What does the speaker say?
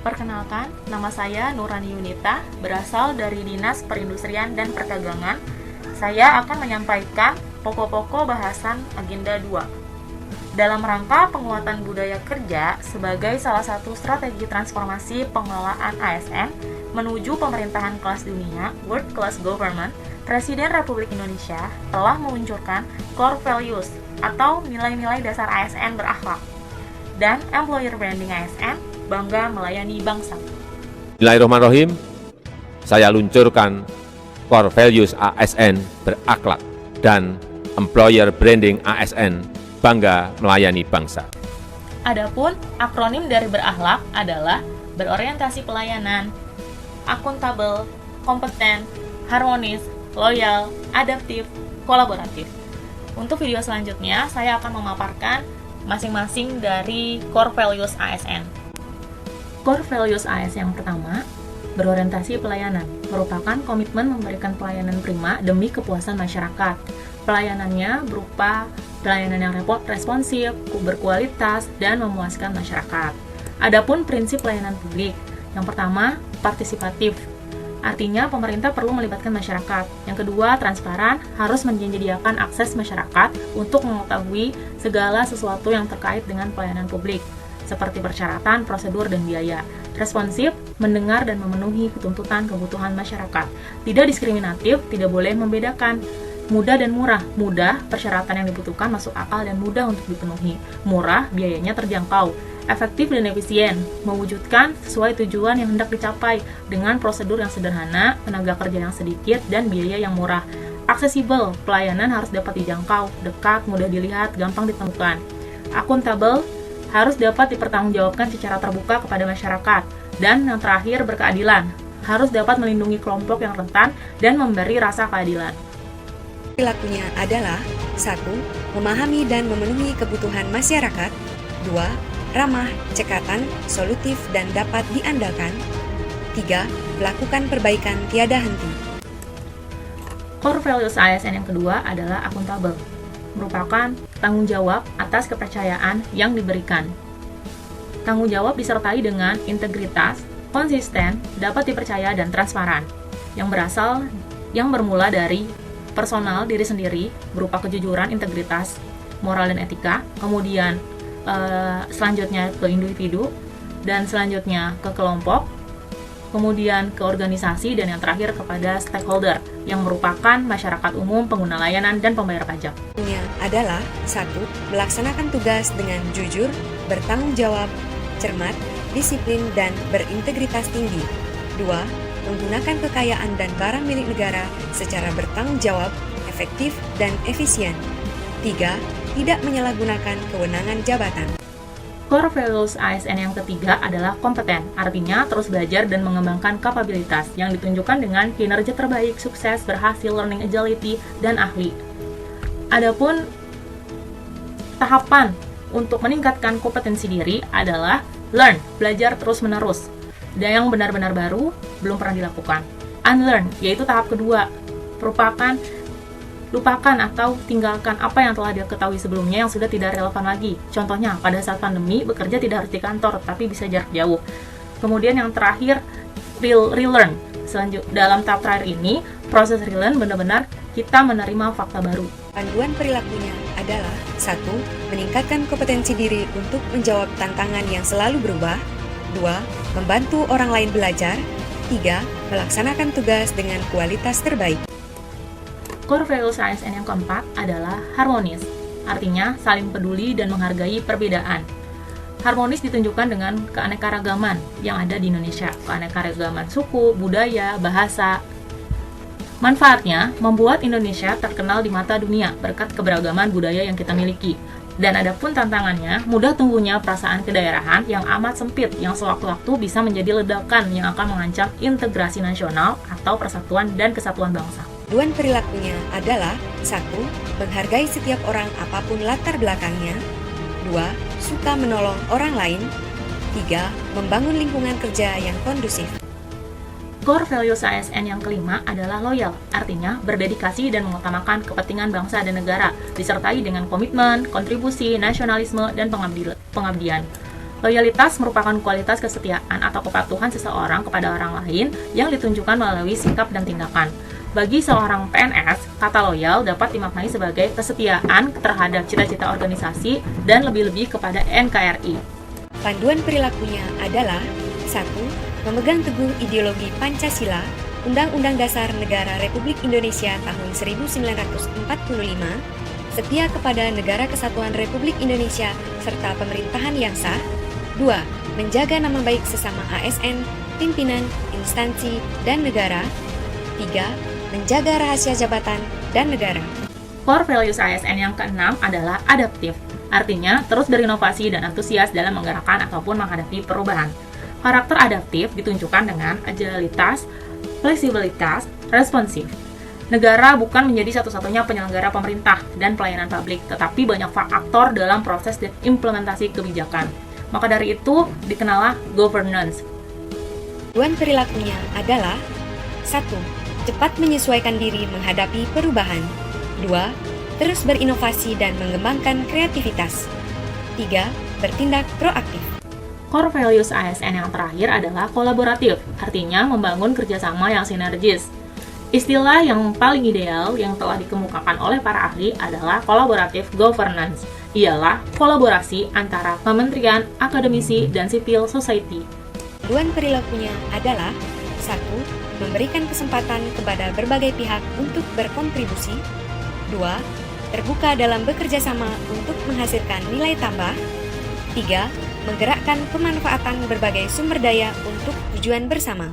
Perkenalkan, nama saya Nurani Yunita, berasal dari Dinas Perindustrian dan Perdagangan. Saya akan menyampaikan pokok-pokok bahasan Agenda 2. Dalam rangka penguatan budaya kerja sebagai salah satu strategi transformasi pengelolaan ASN menuju pemerintahan kelas dunia, World Class Government, Presiden Republik Indonesia telah meluncurkan Core Values atau nilai-nilai dasar ASN berakhlak dan Employer Branding ASN bangga melayani bangsa. Bismillahirrahmanirrahim. Saya luncurkan Core Values ASN berakhlak dan Employer Branding ASN bangga melayani bangsa. Adapun akronim dari berakhlak adalah berorientasi pelayanan, akuntabel, kompeten, harmonis, loyal, adaptif, kolaboratif. Untuk video selanjutnya, saya akan memaparkan masing-masing dari Core Values ASN. Core Values ASN yang pertama, berorientasi pelayanan, merupakan komitmen memberikan pelayanan prima demi kepuasan masyarakat. Pelayanannya berupa pelayanan yang responsif, berkualitas, dan memuaskan masyarakat. Adapun prinsip pelayanan publik, yang pertama, partisipatif. Artinya, pemerintah perlu melibatkan masyarakat. Yang kedua, transparan, harus menyediakan akses masyarakat untuk mengetahui segala sesuatu yang terkait dengan pelayanan publik, seperti persyaratan, prosedur, dan biaya. Responsif, mendengar dan memenuhi tuntutan kebutuhan masyarakat. Tidak diskriminatif, tidak boleh membedakan. Mudah dan murah. Mudah, persyaratan yang dibutuhkan masuk akal dan mudah untuk dipenuhi. Murah, biayanya terjangkau. Efektif dan efisien, mewujudkan sesuai tujuan yang hendak dicapai dengan prosedur yang sederhana, tenaga kerja yang sedikit, dan biaya yang murah. Aksesibel, pelayanan harus dapat dijangkau, dekat, mudah dilihat, gampang ditemukan. Akuntabel, harus dapat dipertanggungjawabkan secara terbuka kepada masyarakat. Dan yang terakhir, berkeadilan, harus dapat melindungi kelompok yang rentan dan memberi rasa keadilan. Perilakunya adalah 1. Memahami dan memenuhi kebutuhan masyarakat. 2. Ramah, cekatan, solutif, dan dapat diandalkan. 3. Melakukan perbaikan tiada henti. Core Values ASN yang kedua adalah akuntabel, merupakan tanggung jawab atas kepercayaan yang diberikan. Tanggung jawab disertai dengan integritas, konsisten, dapat dipercaya, dan transparan, yang bermula dari personal diri sendiri, berupa kejujuran, integritas, moral, dan etika, kemudian selanjutnya ke individu, dan selanjutnya ke kelompok, kemudian ke organisasi, dan yang terakhir kepada stakeholder, yang merupakan masyarakat umum, pengguna layanan, dan pembayar pajak. Adalah 1. Melaksanakan tugas dengan jujur, bertanggung jawab, cermat, disiplin, dan berintegritas tinggi. 2. Menggunakan kekayaan dan barang milik negara secara bertanggung jawab, efektif, dan efisien. 3. Tidak menyalahgunakan kewenangan jabatan. Core Values ASN yang ketiga adalah kompeten, artinya terus belajar dan mengembangkan kapabilitas yang ditunjukkan dengan kinerja terbaik, sukses, berhasil, learning agility, dan ahli. Adapun tahapan untuk meningkatkan kompetensi diri adalah learn, belajar terus-menerus, dan yang benar-benar baru belum pernah dilakukan. Unlearn, yaitu tahap kedua, merupakan lupakan atau tinggalkan apa yang telah diketahui sebelumnya yang sudah tidak relevan lagi. Contohnya, pada saat pandemi, bekerja tidak harus di kantor, tapi bisa jarak jauh. Kemudian yang terakhir, relearn. Dalam tahap terakhir ini, proses relearn benar-benar kita menerima fakta baru. Panduan perilakunya adalah 1. Meningkatkan kompetensi diri untuk menjawab tantangan yang selalu berubah. 2. Membantu orang lain belajar. 3. Melaksanakan tugas dengan kualitas terbaik. Core Values ASN yang keempat adalah harmonis, artinya saling peduli dan menghargai perbedaan. Harmonis ditunjukkan dengan keanekaragaman yang ada di Indonesia, keanekaragaman suku, budaya, bahasa. Manfaatnya, membuat Indonesia terkenal di mata dunia berkat keberagaman budaya yang kita miliki. Dan adapun tantangannya, mudah tumbuhnya perasaan kedaerahan yang amat sempit yang sewaktu-waktu bisa menjadi ledakan yang akan mengancam integrasi nasional atau persatuan dan kesatuan bangsa. Panduan perilakunya adalah 1. Menghargai setiap orang apapun latar belakangnya. 2. Suka menolong orang lain. 3. Membangun lingkungan kerja yang kondusif. Core Values ASN yang kelima adalah loyal, artinya berdedikasi dan mengutamakan kepentingan bangsa dan negara, disertai dengan komitmen, kontribusi, nasionalisme, dan pengabdian. Loyalitas merupakan kualitas kesetiaan atau kepatuhan seseorang kepada orang lain yang ditunjukkan melalui sikap dan tindakan. Bagi seorang PNS, kata loyal dapat dimaknai sebagai kesetiaan terhadap cita-cita organisasi dan lebih-lebih kepada NKRI. Panduan perilakunya adalah 1. Memegang teguh ideologi Pancasila, Undang-Undang Dasar Negara Republik Indonesia tahun 1945, setia kepada Negara Kesatuan Republik Indonesia serta pemerintahan yang sah. 2. Menjaga nama baik sesama ASN, pimpinan, instansi, dan negara. 3. Menjaga rahasia jabatan dan negara. Core values ASN yang keenam adalah adaptif, artinya terus berinovasi dan antusias dalam menggerakkan ataupun menghadapi perubahan. Karakter adaptif ditunjukkan dengan agilitas, fleksibilitas, responsif. Negara bukan menjadi satu-satunya penyelenggara pemerintah dan pelayanan publik, tetapi banyak faktor dalam proses dan implementasi kebijakan. Maka dari itu, dikenallah governance. Panduan perilakunya adalah 1. Cepat menyesuaikan diri menghadapi perubahan. 2. Terus berinovasi dan mengembangkan kreativitas. 3. Bertindak proaktif. Core values ASN yang terakhir adalah kolaboratif, artinya membangun kerjasama yang sinergis. Istilah yang paling ideal yang telah dikemukakan oleh para ahli adalah collaborative governance. Ialah kolaborasi antara kementerian, akademisi, dan civil society. Panduan perilakunya adalah 1. Memberikan kesempatan kepada berbagai pihak untuk berkontribusi. 2. Terbuka dalam bekerja sama untuk menghasilkan nilai tambah. 3. Menggerakkan pemanfaatan berbagai sumber daya untuk tujuan bersama.